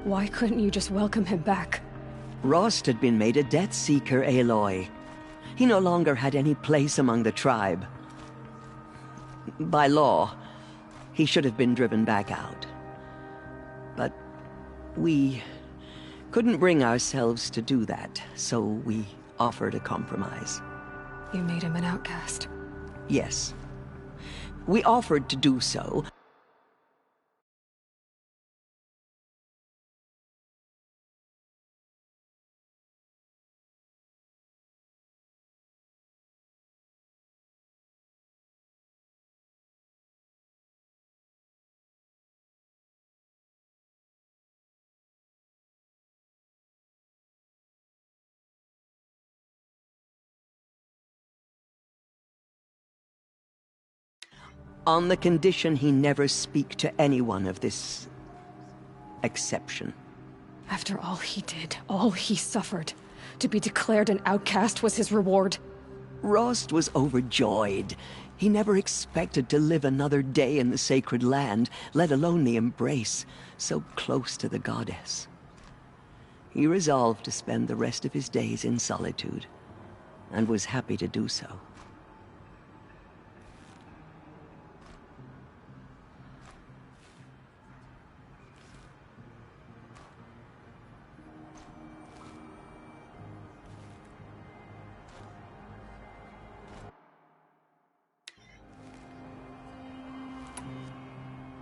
Why couldn't you just welcome him back? Rost had been made a Death Seeker, Aloy. He no longer had any place among the tribe. By law, he should have been driven back out. But we couldn't bring ourselves to do that, so we offered a compromise. You made him an outcast. Yes. We offered to do so. On the condition he never speak to anyone of this exception. After all he did, all he suffered, to be declared an outcast was his reward. Rost was overjoyed. He never expected to live another day in the sacred land, let alone the embrace, so close to the goddess. He resolved to spend the rest of his days in solitude, and was happy to do so.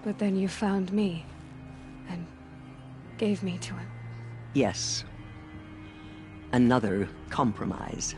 But then you found me, and gave me to him. Yes. Another compromise.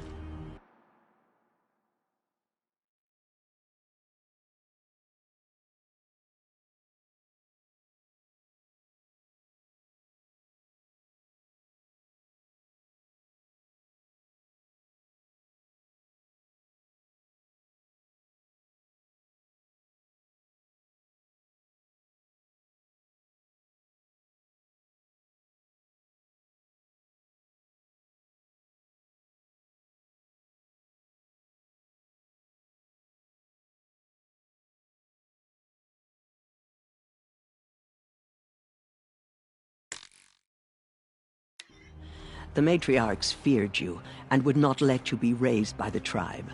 The matriarchs feared you, and would not let you be raised by the tribe.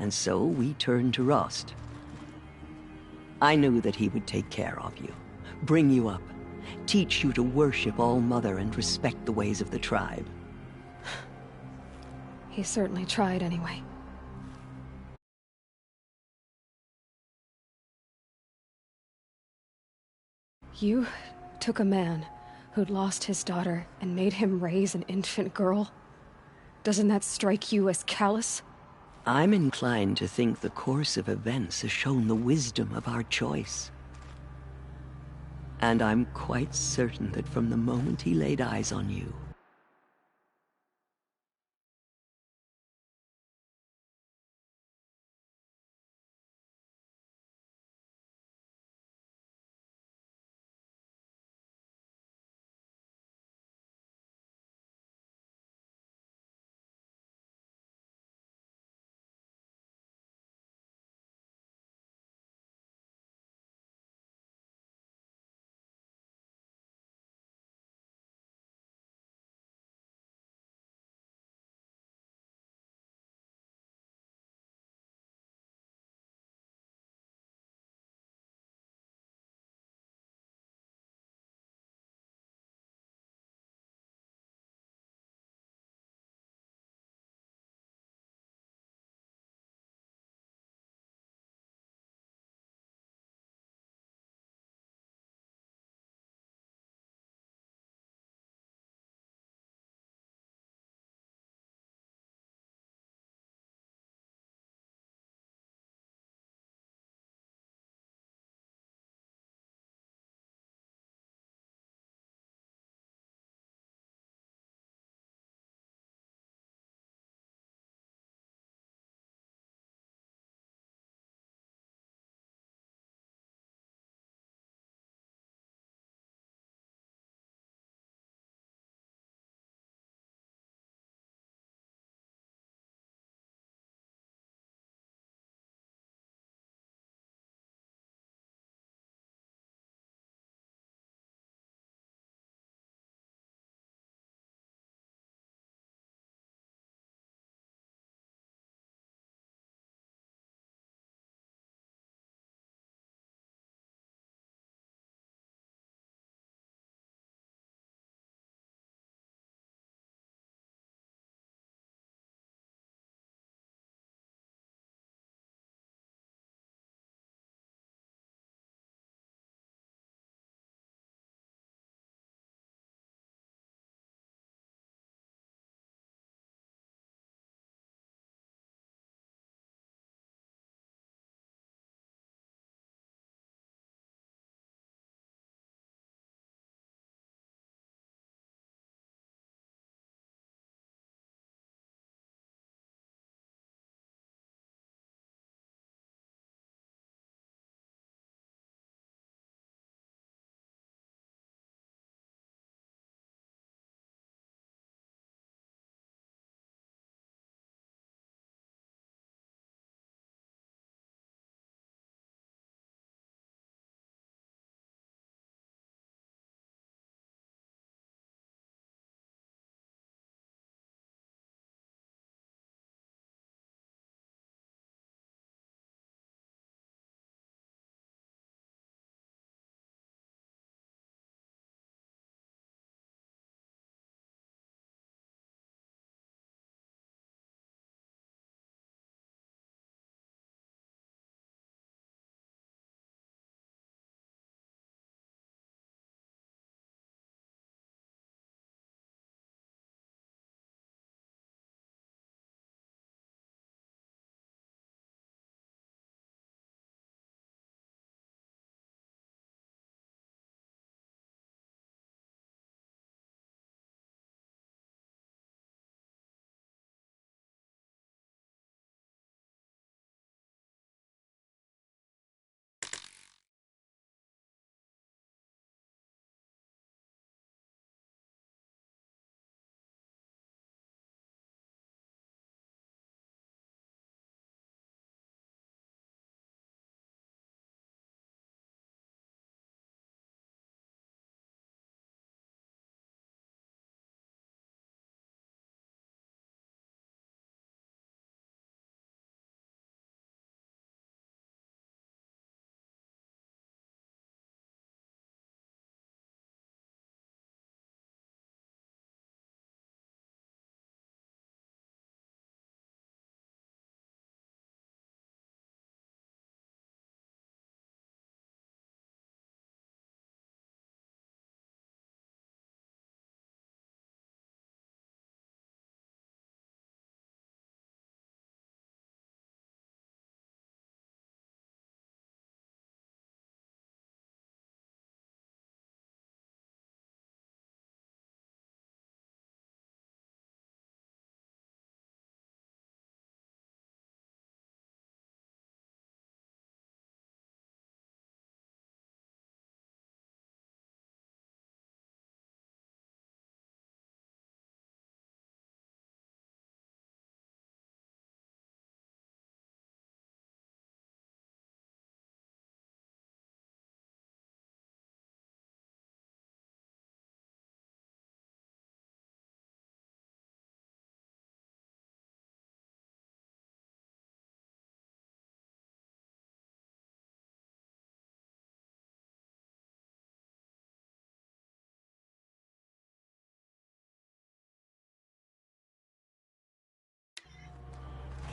And so we turned to Rost. I knew that he would take care of you, bring you up, teach you to worship All-Mother and respect the ways of the tribe. He certainly tried anyway. You took a man who'd lost his daughter and made him raise an infant girl? Doesn't that strike you as callous? I'm inclined to think the course of events has shown the wisdom of our choice. And I'm quite certain that from the moment he laid eyes on you,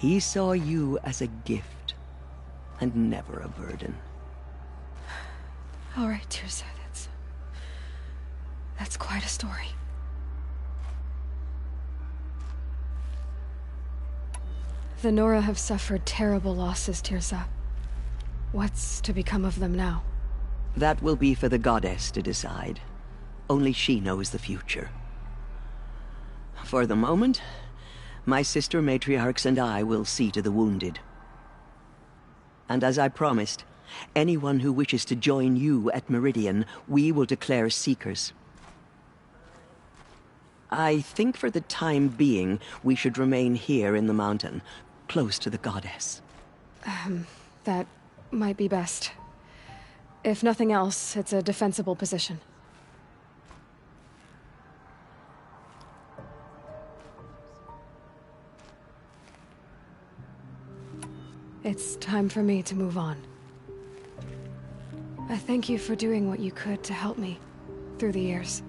He saw you as a gift, and never a burden. All right, Tirsa, that's quite a story. The Nora have suffered terrible losses, Tirsa. What's to become of them now? That will be for the goddess to decide. Only she knows the future. For the moment, my sister matriarchs and I will see to the wounded. And as I promised, anyone who wishes to join you at Meridian, we will declare seekers. I think for the time being, we should remain here in the mountain, close to the goddess. That might be best. If nothing else, it's a defensible position. It's time for me to move on. I thank you for doing what you could to help me through the years,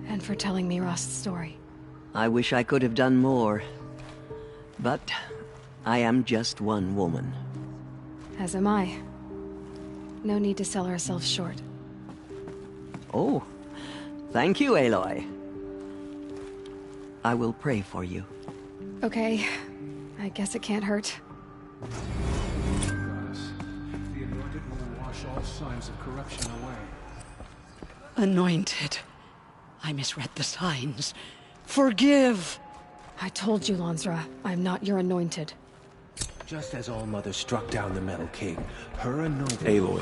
and for telling me Rost's story. I wish I could have done more, but I am just one woman. As am I. No need to sell ourselves short. Oh, thank you, Aloy. I will pray for you. Okay, I guess it can't hurt. Goddess, the anointed will wash all signs of corruption away. Anointed. I misread the signs. Forgive! I told you, Lansra, I'm not your anointed. Just as All-Mother struck down the Metal King, her anointed... Aloy.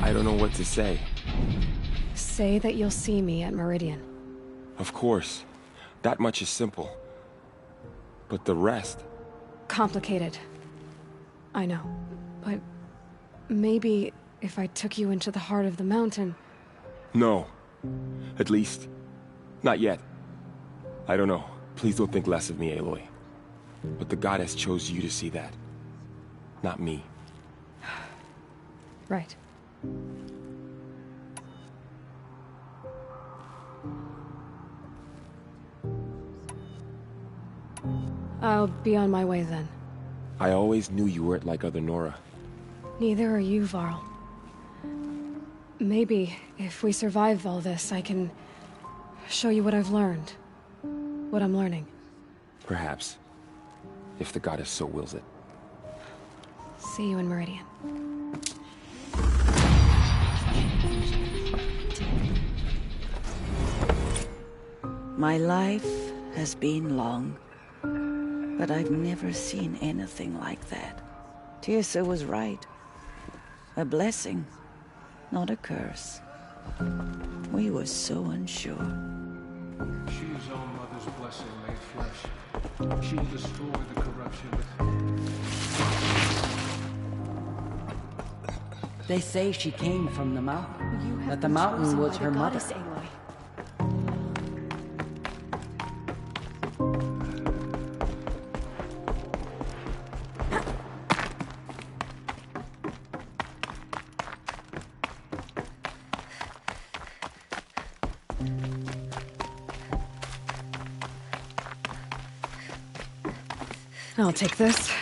I don't know what to say. Say that you'll see me at Meridian. Of course. That much is simple. But the rest... Complicated. I know. But maybe if I took you into the heart of the mountain... No. At least, not yet. I don't know. Please don't think less of me, Aloy. But the goddess chose you to see that. Not me. Right. I'll be on my way then. I always knew you weren't like other Nora. Neither are you, Varl. Maybe, if we survive all this, I can show you what I've learned. What I'm learning. Perhaps. If the goddess so wills it. See you in Meridian. My life has been long, but I've never seen anything like that. Tirsa was right. A blessing, not a curse. We were so unsure. She is All-Mother's blessing made flesh. She will destroy the corruption within. They say she came from the mountain, that the mountain was her mother. I'll take this.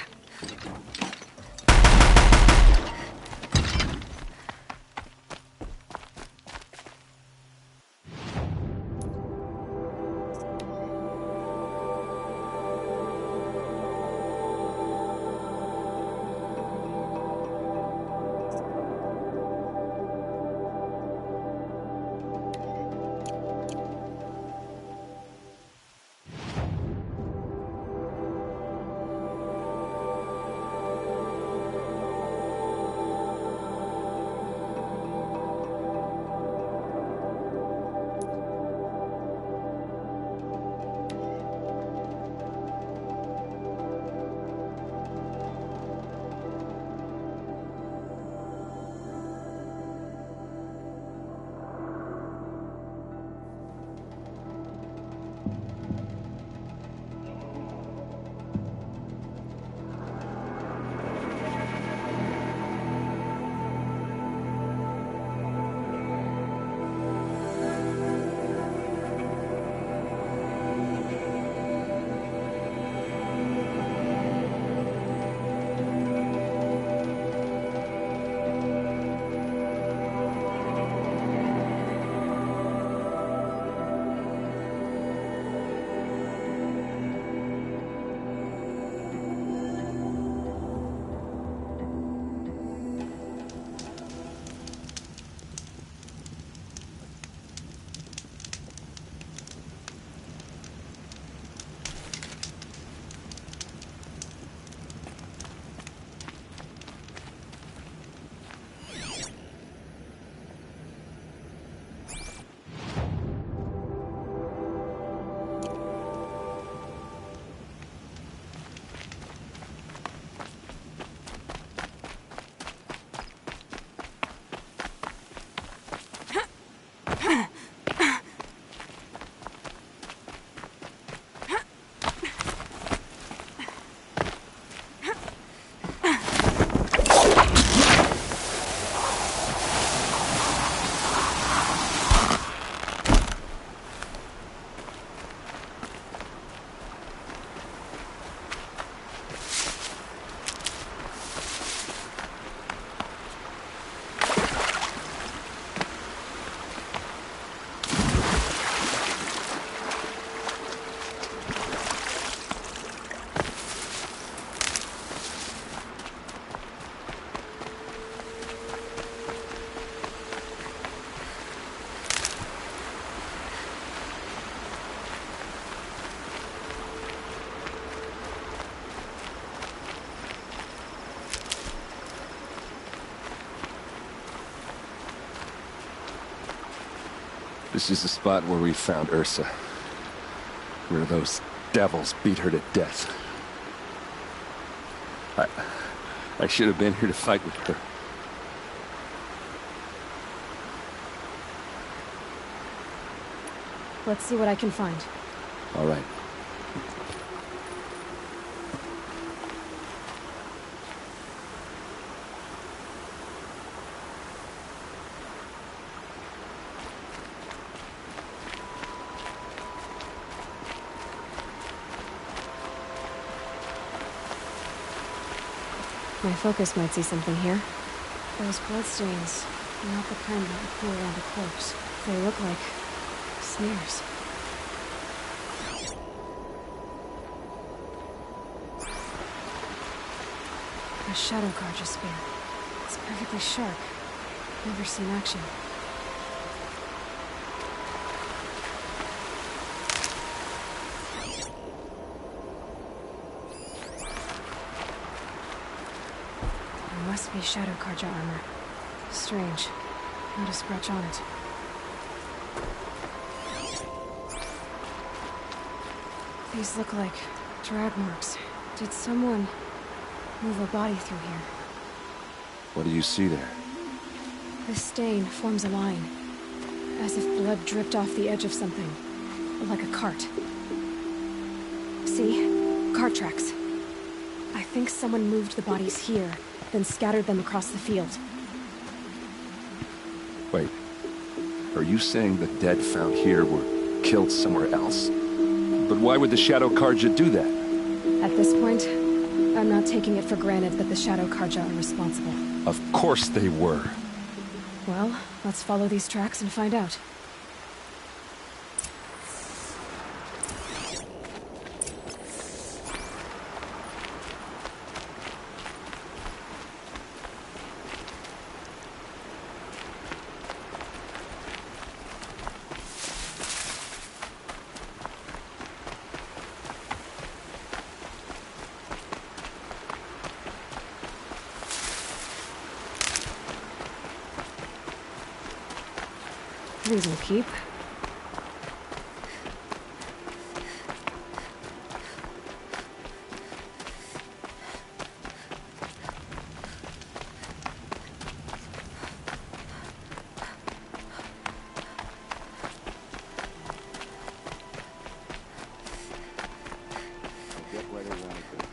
This is the spot where we found Ursa. Where those devils beat her to death. I should have been here to fight with her. Let's see what I can find. All right. My focus might see something here. Those bloodstains are not the kind that would pull around a corpse. They look like smears. A shadow Karja spear. It's perfectly sharp. Never seen action. Must be Shadow Karja armor. Strange. Not a scratch on it. These look like drag marks. Did someone move a body through here? What do you see there? The stain forms a line. As if blood dripped off the edge of something. Like a cart. See? Cart tracks. I think someone moved the bodies here, then scattered them across the field. Wait. Are you saying the dead found here were killed somewhere else? But why would the Shadow Karja do that? At this point, I'm not taking it for granted that the Shadow Karja are responsible. Of course they were. Well, let's follow these tracks and find out. These will keep.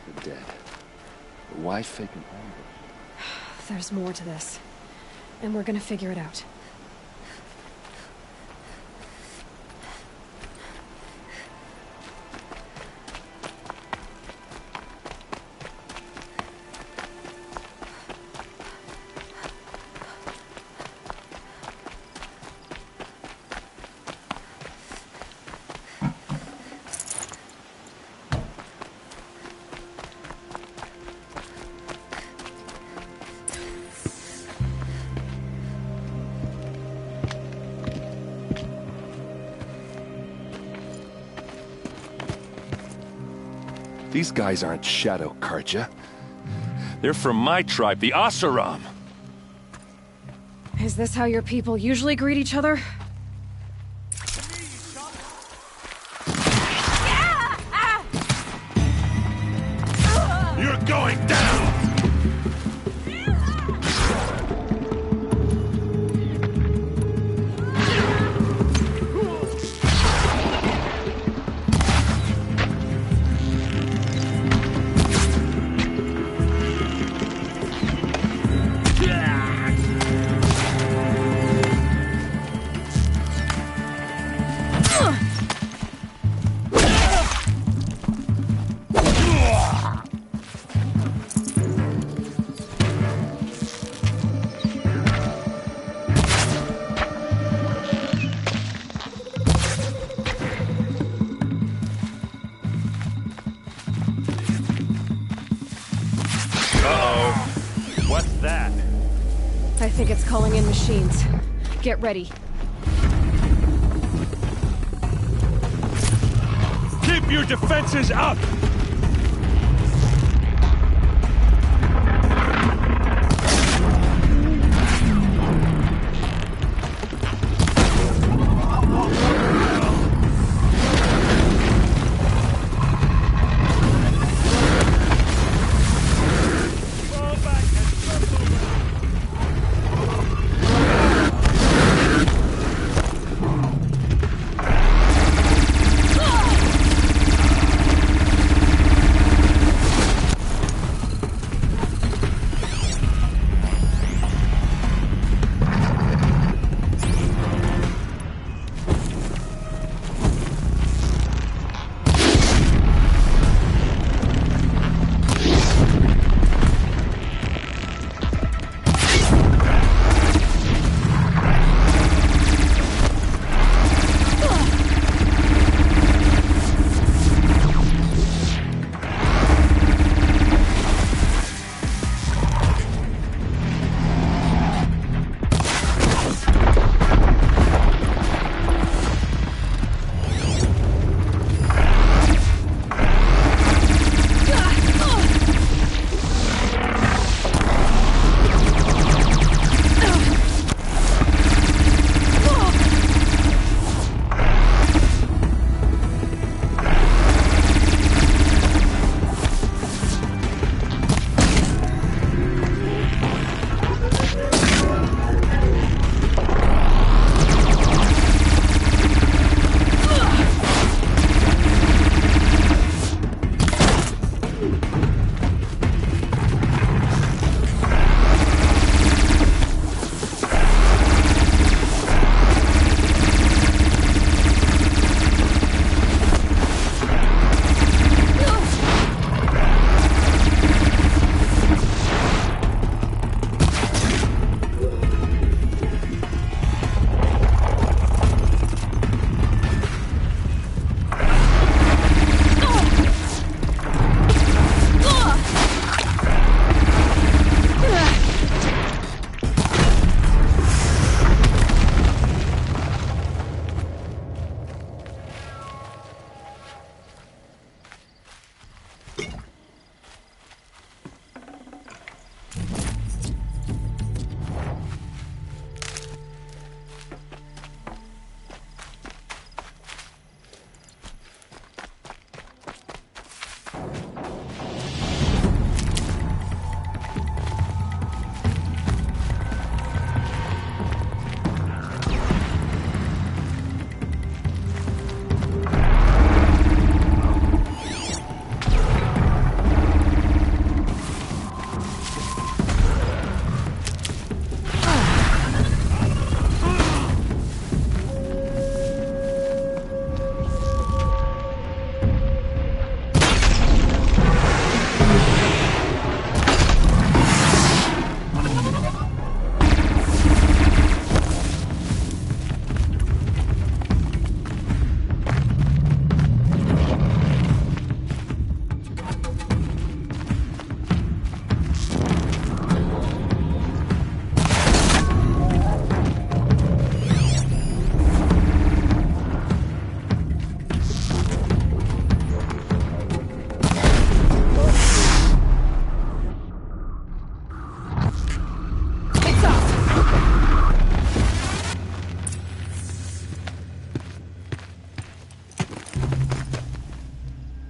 The dead. But why fake an ambush? There's more to this. And we're gonna figure it out. These guys aren't Shadow Karja. They're from my tribe, the Asaram. Is this how your people usually greet each other? You're going down! What's that? I think it's calling in machines. Get ready. Keep your defenses up!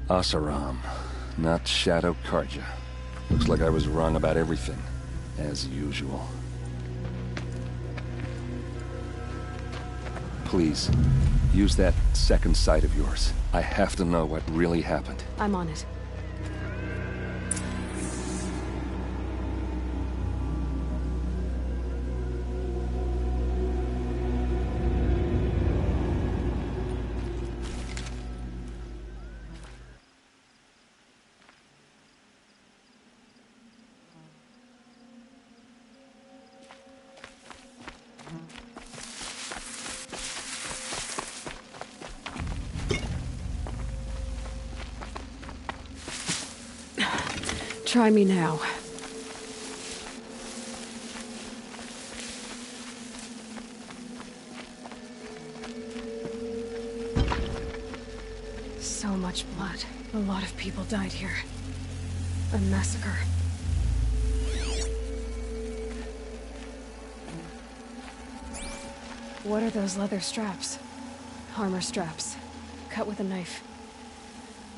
Asaram, not Shadow Karja. Looks like I was wrong about everything, as usual. Please, use that second sight of yours. I have to know what really happened. I'm on it. Try me now. So much blood. A lot of people died here. A massacre. What are those leather straps? Armor straps. Cut with a knife.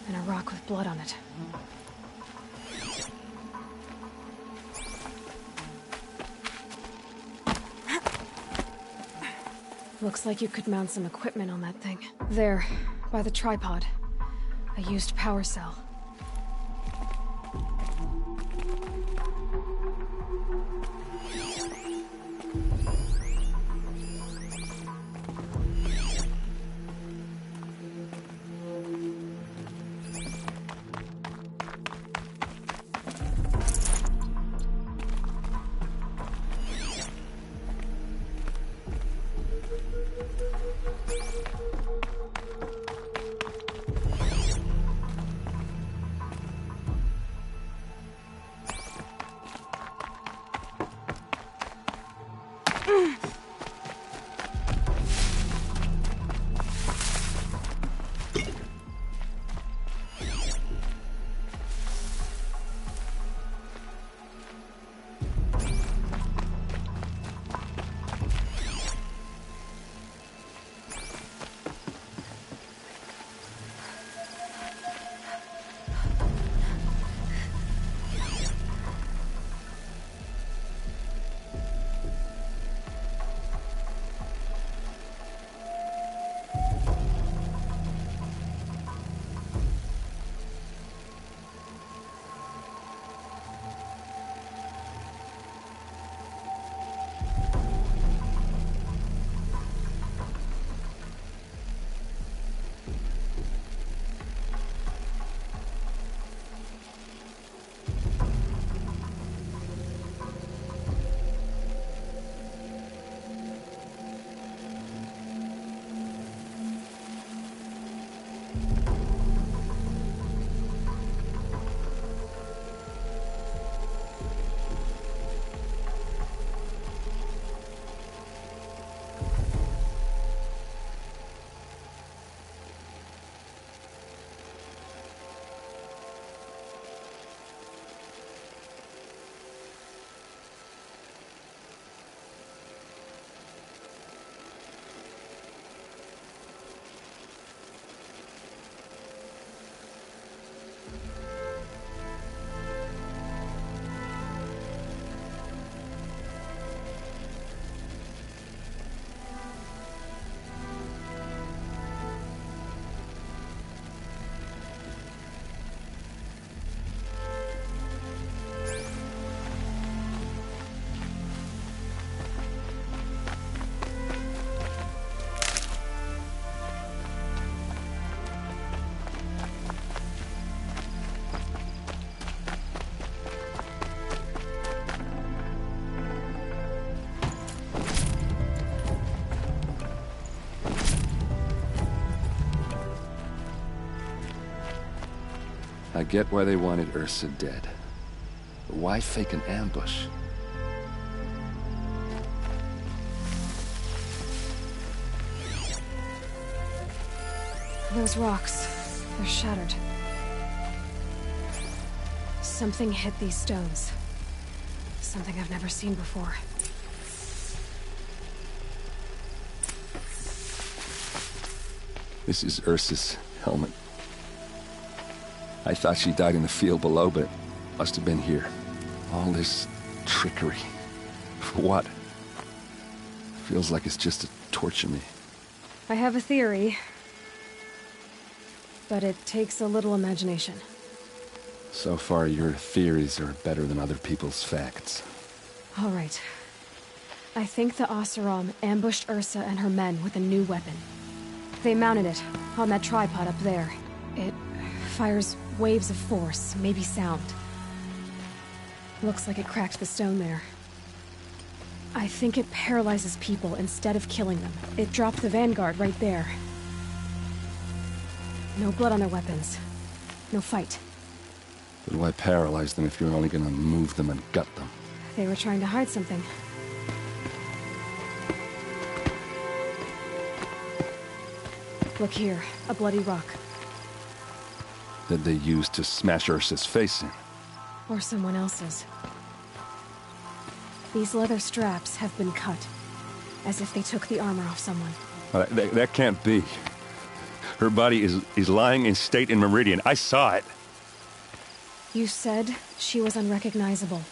And a rock with blood on it. Looks like you could mount some equipment on that thing. There, by the tripod. A used power cell. I get why they wanted Ursa dead. But why fake an ambush? Those rocks, they're shattered. Something hit these stones. Something I've never seen before. This is Ursa's helmet. I thought she died in the field below, but must have been here. All this trickery. For what? Feels like it's just to torture me. I have a theory, but it takes a little imagination. So far, your theories are better than other people's facts. All right. I think the Oseram ambushed Ursa and her men with a new weapon. They mounted it on that tripod up there. It fires waves of force, maybe sound. Looks like it cracked the stone there. I think it paralyzes people instead of killing them. It dropped the vanguard right there. No blood on their weapons. No fight. But why paralyze them if you're only gonna move them and gut them? They were trying to hide something. Look here, a bloody rock. That they used to smash Ursa's face in. Or someone else's. These leather straps have been cut, as if they took the armor off someone. That can't be. Her body is lying in state in Meridian. I saw it. You said she was unrecognizable.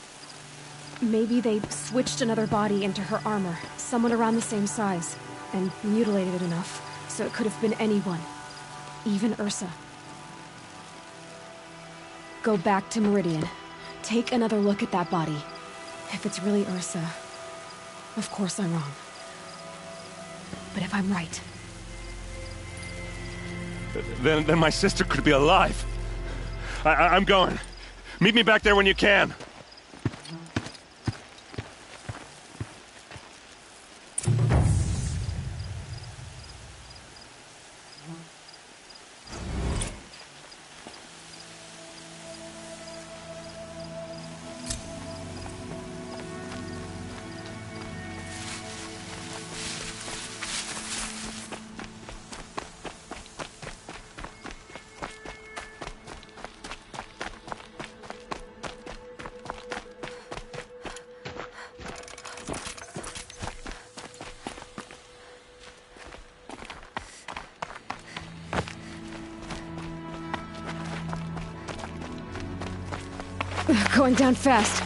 Maybe they switched another body into her armor, someone around the same size, and mutilated it enough, so it could have been anyone. Even Ursa. Go back to Meridian. Take another look at that body. If it's really Ursa, of course I'm wrong. But if I'm right... Then my sister could be alive. I'm going. Meet me back there when you can. Going down fast.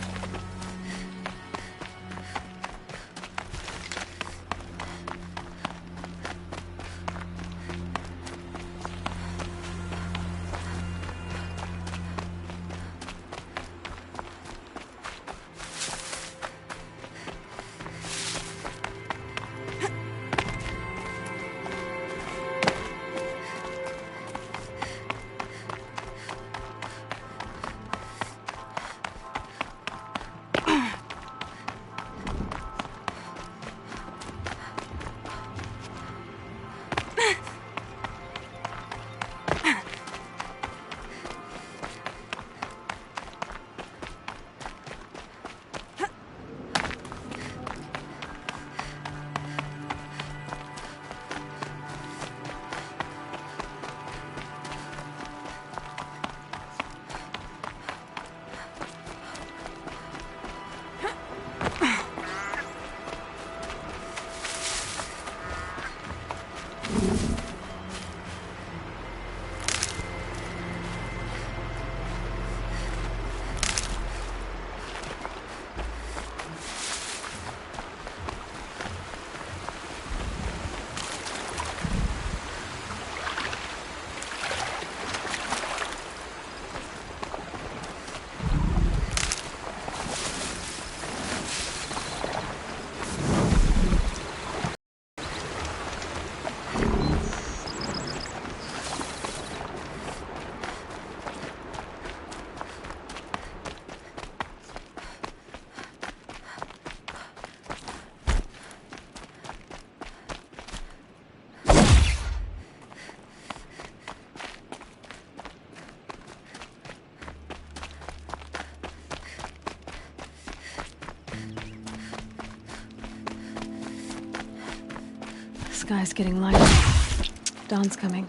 Sky's getting lighter. Dawn's coming.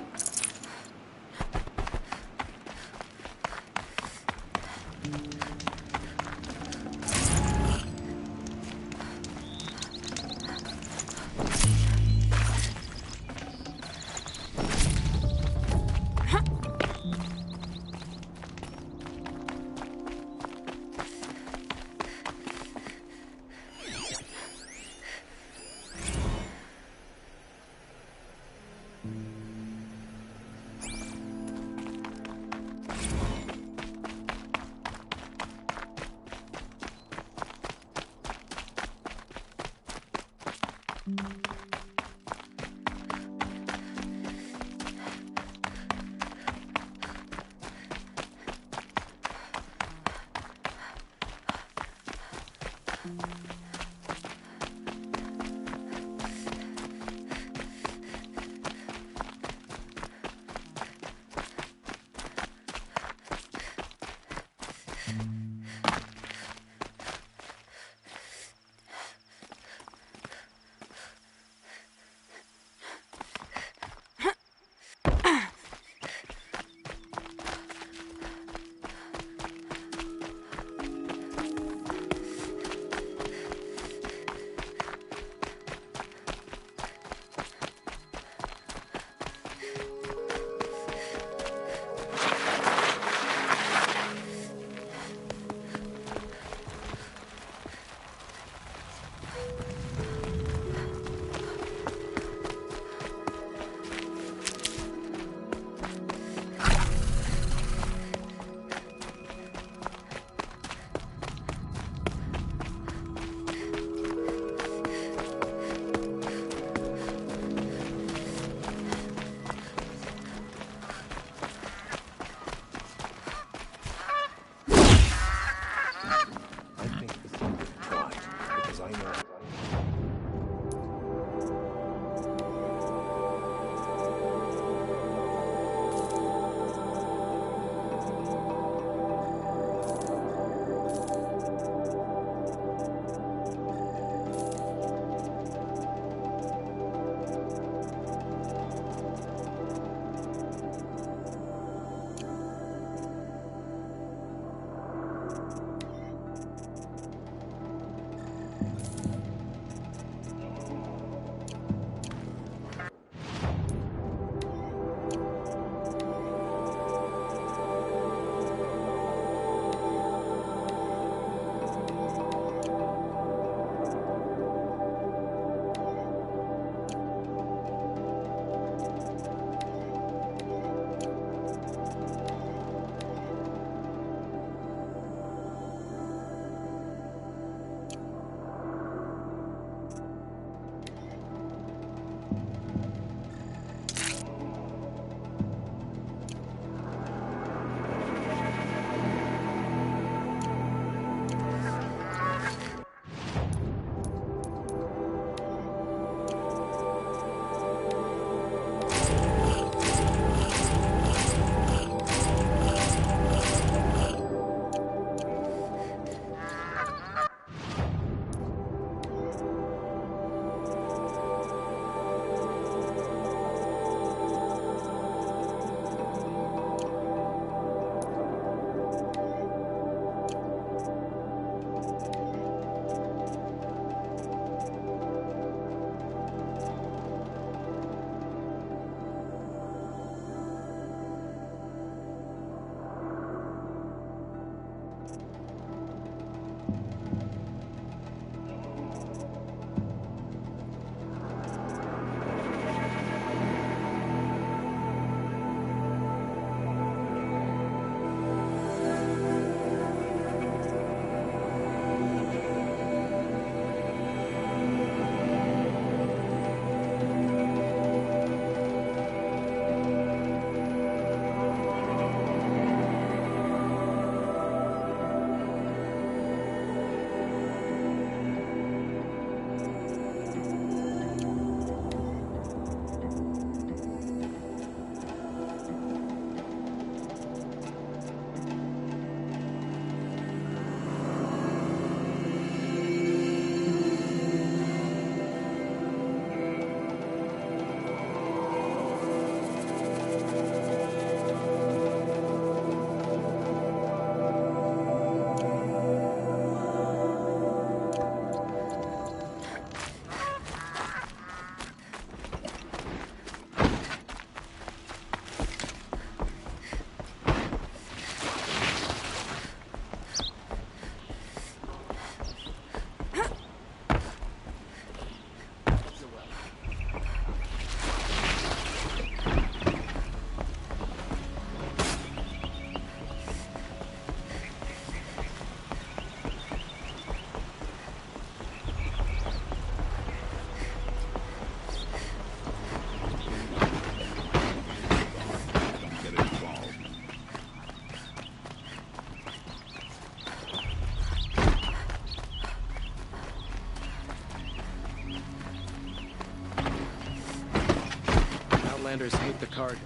Outlanders hate the card.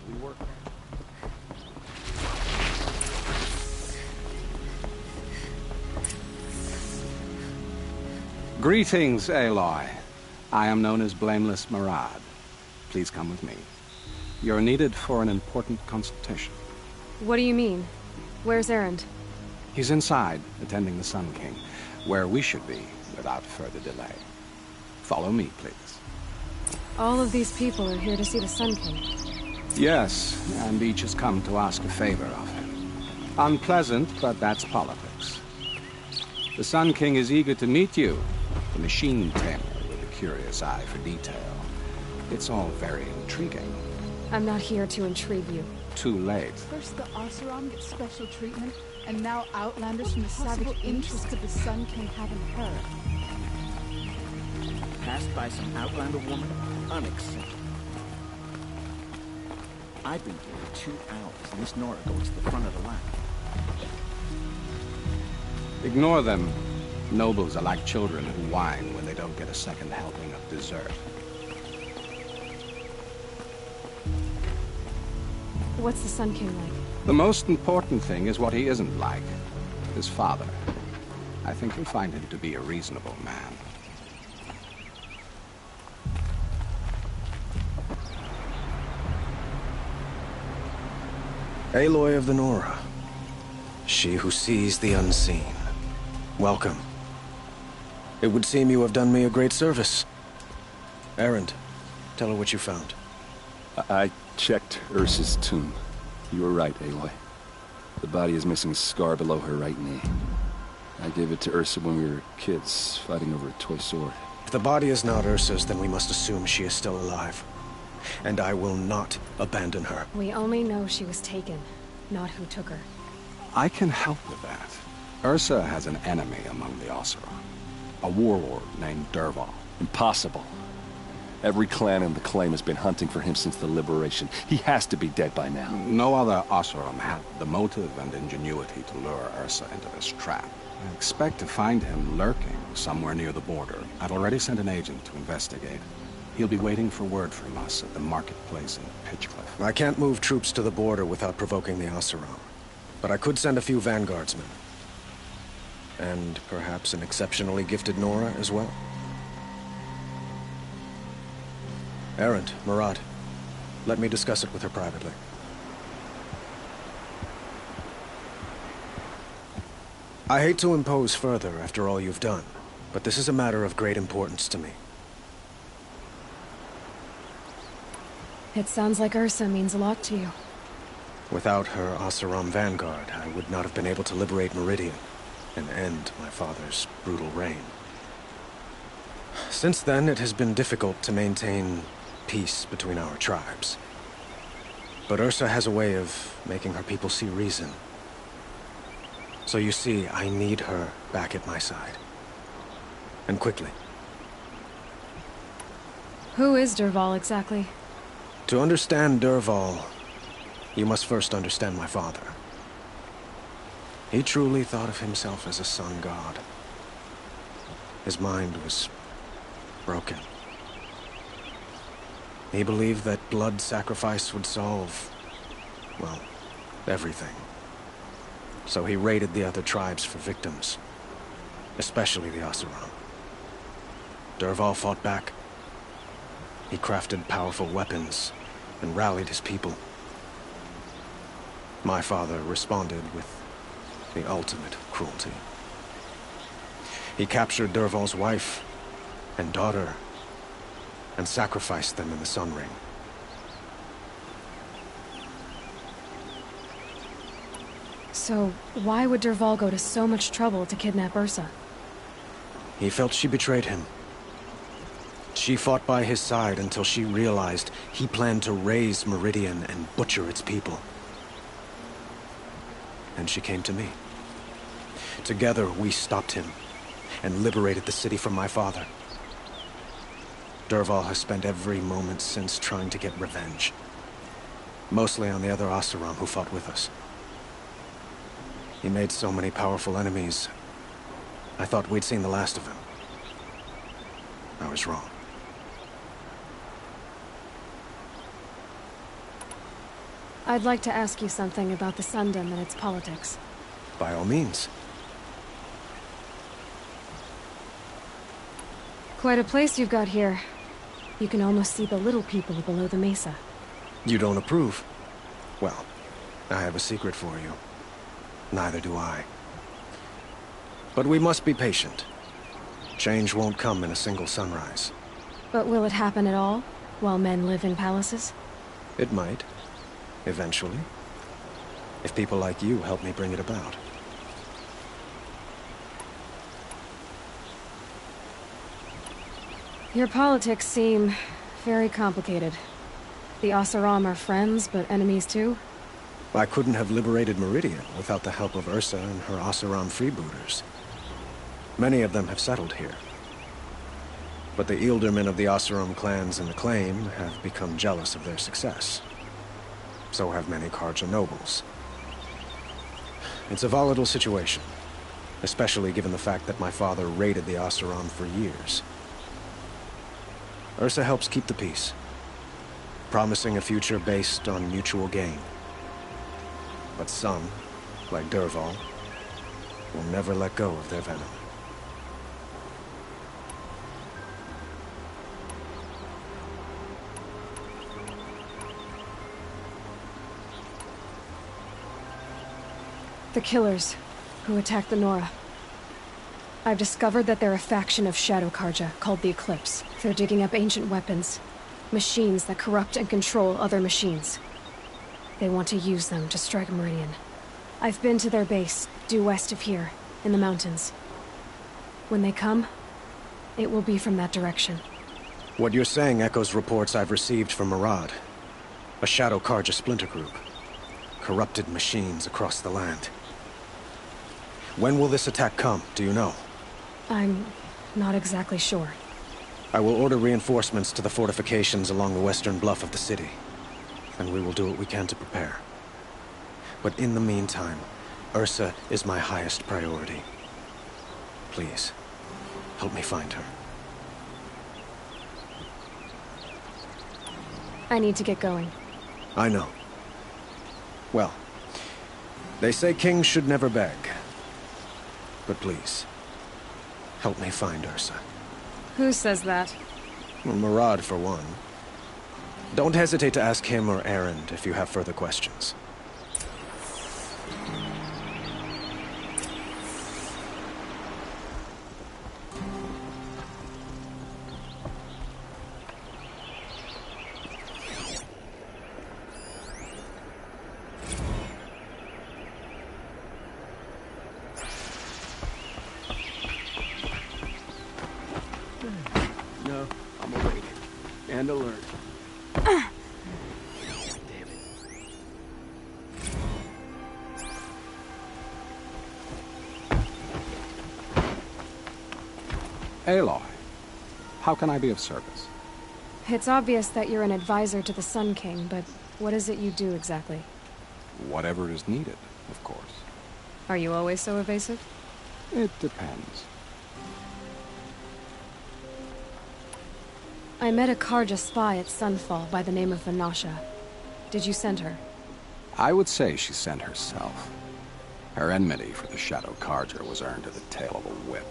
We work. Greetings, Aloy. I am known as Blameless Murad. Please come with me. You're needed for an important consultation. What do you mean? Where's Erend? He's inside, attending the Sun King, where we should be without further delay. Follow me, please. All of these people are here to see the Sun King. Yes, and each has come to ask a favor of him. Unpleasant, but that's politics. The Sun King is eager to meet you, the machine tamer with a curious eye for detail. It's all very intriguing. I'm not here to intrigue you. Too late. First the Oseram get special treatment, and now Outlanders from the savage interest of the Sun King haven't heard. Passed by some Outlander woman? Unacceptable. I've been here 2 hours, and Miss Nora goes to the front of the line. Ignore them. Nobles are like children who whine when they don't get a second helping of dessert. What's the Sun King like? The most important thing is what he isn't like. His father. I think you'll find him to be a reasonable man. Aloy of the Nora. She who sees the unseen. Welcome. It would seem you have done me a great service. Erend, tell her what you found. I checked Ursa's tomb. You were right, Aloy. The body is missing a scar below her right knee. I gave it to Ursa when we were kids, fighting over a toy sword. If the body is not Ursa's, then we must assume she is still alive. And I will not abandon her. We only know she was taken, not who took her. I can help with that. Ursa has an enemy among the Oseram. A warlord named Dervahl. Impossible. Every clan in the claim has been hunting for him since the liberation. He has to be dead by now. No other Oseram had the motive and ingenuity to lure Ursa into this trap. I expect to find him lurking somewhere near the border. I've already sent an agent to investigate. He'll be waiting for word from us at the marketplace in Pitchcliff. I can't move troops to the border without provoking the Oseram. But I could send a few vanguardsmen. And perhaps an exceptionally gifted Nora as well. Erend, Murad, let me discuss it with her privately. I hate to impose further after all you've done, but this is a matter of great importance to me. It sounds like Ursa means a lot to you. Without her Oseram vanguard, I would not have been able to liberate Meridian and end my father's brutal reign. Since then, it has been difficult to maintain peace between our tribes. But Ursa has a way of making her people see reason. So you see, I need her back at my side. And quickly. Who is Dervahl exactly? To understand Dervahl, you must first understand my father. He truly thought of himself as a sun god. His mind was broken. He believed that blood sacrifice would solve, well, everything. So he raided the other tribes for victims, especially the Oseram. Dervahl fought back. He crafted powerful weapons and rallied his people. My father responded with the ultimate cruelty. He captured Dervahl's wife and daughter and sacrificed them in the Sun Ring. So, why would Dervahl go to so much trouble to kidnap Ursa? He felt she betrayed him. She fought by his side until she realized he planned to raise Meridian and butcher its people. And she came to me. Together, we stopped him and liberated the city from my father. Dervahl has spent every moment since trying to get revenge. Mostly on the other Oseram who fought with us. He made so many powerful enemies, I thought we'd seen the last of him. I was wrong. I'd like to ask you something about the Sundom and its politics. By all means. Quite a place you've got here. You can almost see the little people below the mesa. You don't approve? Well, I have a secret for you. Neither do I. But we must be patient. Change won't come in a single sunrise. But will it happen at all, while men live in palaces? It might. Eventually. If people like you help me bring it about. Your politics seem very complicated. The Oseram are friends, but enemies too? I couldn't have liberated Meridian without the help of Ursa and her Oseram freebooters. Many of them have settled here. But the Ealdormen of the Oseram clans in the Claim have become jealous of their success. So have many Carja nobles. It's a volatile situation, especially given the fact that my father raided the Oseram for years. Ursa helps keep the peace, promising a future based on mutual gain. But some, like Dervahl, will never let go of their venom. The killers who attacked the Nora. I've discovered that they're a faction of Shadow Carja called the Eclipse. They're digging up ancient weapons, machines that corrupt and control other machines. They want to use them to strike Meridian. I've been to their base, due west of here, in the mountains. When they come, it will be from that direction. What you're saying echoes reports I've received from Murad, a Shadow Carja splinter group. Corrupted machines across the land. When will this attack come, do you know? I'm not exactly sure. I will order reinforcements to the fortifications along the western bluff of the city, and we will do what we can to prepare. But in the meantime, Ursa is my highest priority. Please, help me find her. I need to get going. I know. Well, they say kings should never beg. But please, help me find Ursa. Who says that? Well, Murad, for one. Don't hesitate to ask him or Erend if you have further questions. No, I'm awake. And alert. Damn it. Aloy, how can I be of service? It's obvious that you're an advisor to the Sun King, but what is it you do exactly? Whatever is needed, of course. Are you always so evasive? It depends. I met a Carja spy at Sunfall by the name of Vanasha. Did you send her? I would say she sent herself. Her enmity for the Shadow Carja was earned at the tail of a whip.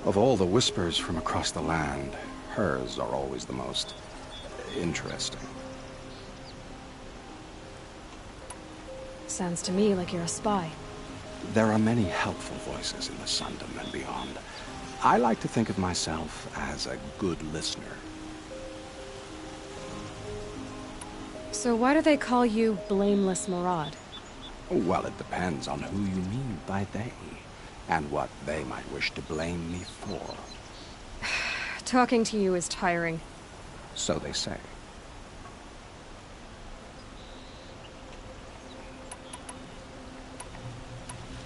Of all the whispers from across the land, hers are always the most interesting. Sounds to me like you're a spy. There are many helpful voices in the Sundom and beyond. I like to think of myself as a good listener. So why do they call you Blameless Murad? Well, it depends on who you mean by they, and what they might wish to blame me for. Talking to you is tiring. So they say.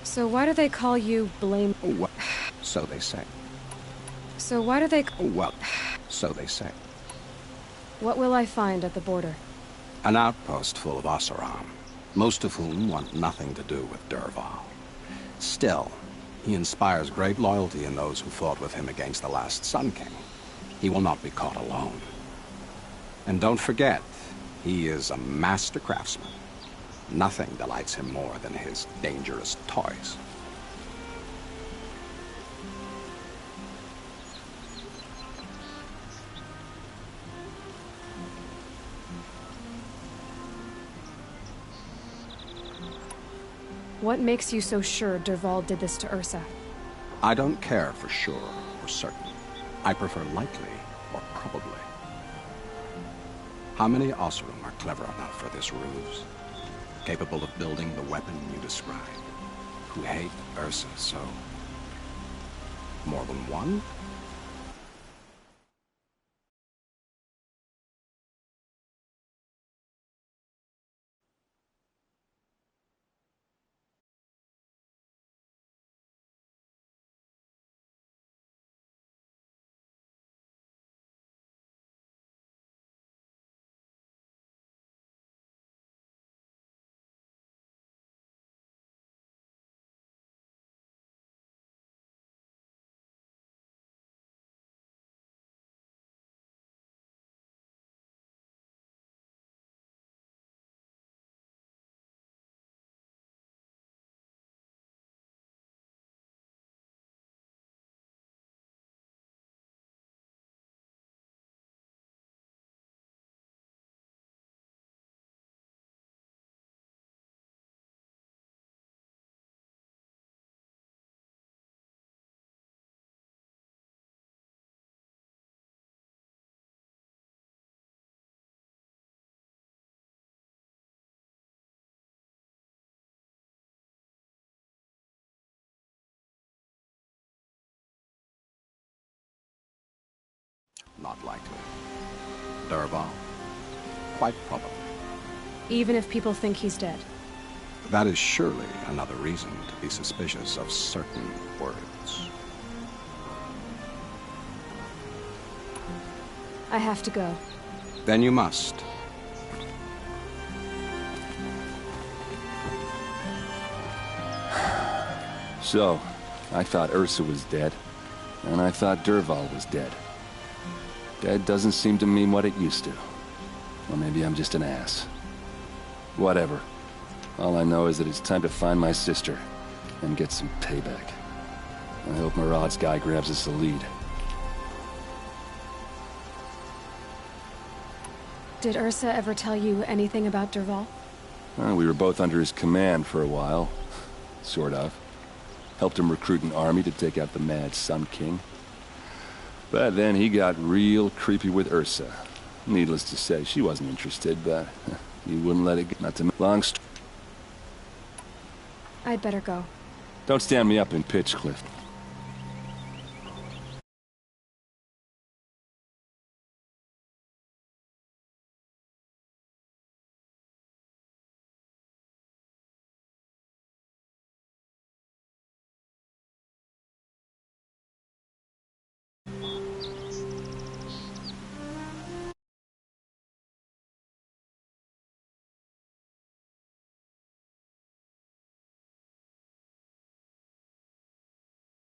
So why do they call you Well, so they say. So why do they... Well, so they say. What will I find at the border? An outpost full of Oseram, most of whom want nothing to do with Dervahl. Still, he inspires great loyalty in those who fought with him against the last Sun King. He will not be caught alone. And don't forget, he is a master craftsman. Nothing delights him more than his dangerous toys. What makes you so sure Dervahl did this to Ursa? I don't care for sure or certain. I prefer likely or probably. How many Oseram are clever enough for this ruse? Capable of building the weapon you described? Who hate Ursa so? More than one? Not likely. Dervahl? Quite probably. Even if people think he's dead? That is surely another reason to be suspicious of certain words. I have to go. Then you must. So, I thought Ursa was dead, and I thought Dervahl was dead. Dead doesn't seem to mean what it used to. Or maybe I'm just an ass. Whatever. All I know is that it's time to find my sister and get some payback. I hope Murad's guy grabs us the lead. Did Ursa ever tell you anything about Dervahl? We were both under his command for a while. Sort of. Helped him recruit an army to take out the mad Sun King. But then he got real creepy with Ursa. Needless to say, she wasn't interested, but he wouldn't let it get... Not to... Long story. I'd better go. Don't stand me up in Pitchcliff.